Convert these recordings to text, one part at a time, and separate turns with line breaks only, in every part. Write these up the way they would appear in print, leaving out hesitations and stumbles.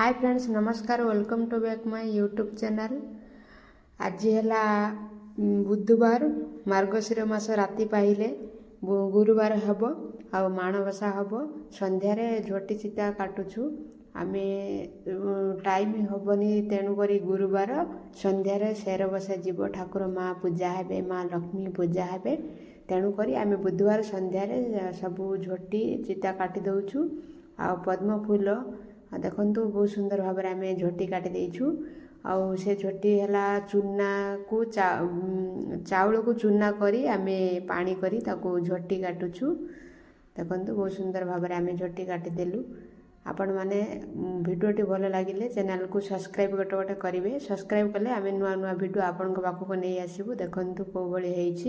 हाय friends नमस्कार welcome to back my YouTube channel. आज है बुधवार मार्गशीर मास राति पाइले गुरुवार हम आ माणबसा हम संध्यारे झोटी चिता काटुछु आमे टाइम हेनी तेणुक गुरुवार संध्यारे शेर बसा जीव ठाकुर माँ पूजा हे माँ लक्ष्मी पूजा हे तेणुक आमे बुधवार संध्यारे सबू झोटी चिता काटी दउछु आ पद्म फूल देखंतु बहुत सुंदर भाव में आम झोटी काटी देछु आउ से झोटी है चूना को चाउल को चूना करी आमे पानी करी ताको झोटी काटुछु। देखंतु बहुत सुंदर भाव में आम झोटी काटी देलु। आपण माने वीडियोटी भल लगिले चैनल को सब्सक्राइब गोटे गोटे करेंगे। सब्सक्राइब कले आम नुआ नुआ वीडियो आपण पाखक नहीं आसबू। देखंतु को भली है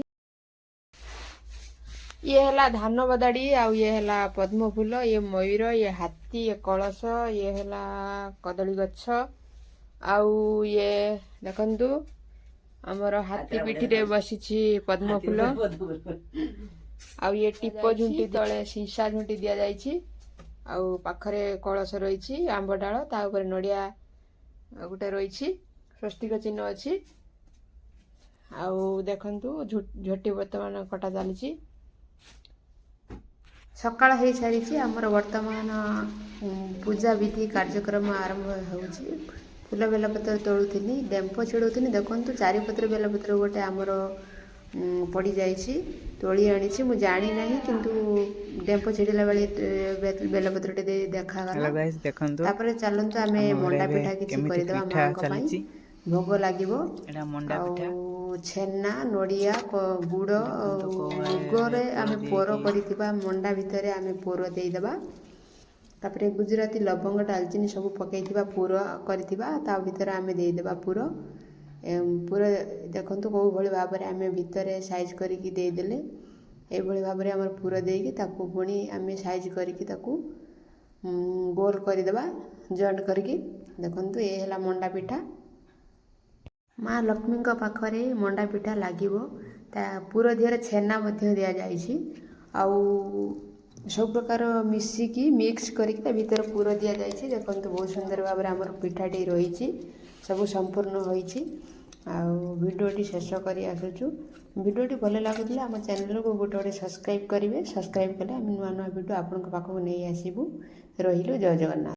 ये है धान बदाड़ी आउ ये है पद्म फूल ये मयूर ये हाथी ये कलश ये है कदली गछ आउ ये देखंतु आमर हाथी पिठी रे बसी पद्म फूल आउ ये टीप झुंटी तले सीसा झुंटी दि जाइछि आउ पाखरे कलश रही आंब डाल ता ऊपर नड़िया गोटे रही स्वस्तिक चिन्ह अच्छी आउ देखंतु झोटी वर्तमान कटा चली सकाळ हो सारी आमर वर्तमान पूजा विधि कार्यक्रम आरंभ होउछि। फूल बेलपत्र तोलुथिनी डेम्प छिड़ौथिनी देखंतु चारिपत्र बेलपत्र गोटे आमर पड़ी जाइछि तोली आनिछि मु जानि नाही किंतु डेम्प छिड़िला बेले बेलपत्रटे देखा गला देखंतु तापर चलंतु आमे मंडा पिठा किछि करि देबा मां को पई भोग लागिवो एटा मंडा पिठा छेना नड़िया गुड़ मुगरे आम पोर कर मंडा भितर आम पोर देदेबा तापर गुजराती लवंग डालचीनी सब पकई पुर कर भीतर आम देदेबा पुर पुर देखंतु कौ भली भाव में आम भितर साइज करके देदेले ये भाव में आम पुर देकी ताकू पुणी आम साइज करके ताकू गोल करदेबा जॉइंट करके देखंतु ये है मंडा पिठा माँ लक्ष्मी पाखरे मंडा पिठा लागिवो ता पुर दिहर छेना मध्य दिया जाइछि आउ सब प्रकार मिसिकी मिक्स करके भीतर पुर दिया जाइछि। देखंतु बहुत सुंदर भाव में आमर पिठाटी रही सब संपूर्ण होइछि आउ वीडियोटी शेष करी आसुछु। वीडियोटी भल लगुला आम चैनल को गोटे गोटे सब्सक्राइब करेंगे। सब्सक्राइब कले आम नुआ नुआ वीडियो आपण पाखक नहीं आसबू। रहिलु जय जगन्नाथ।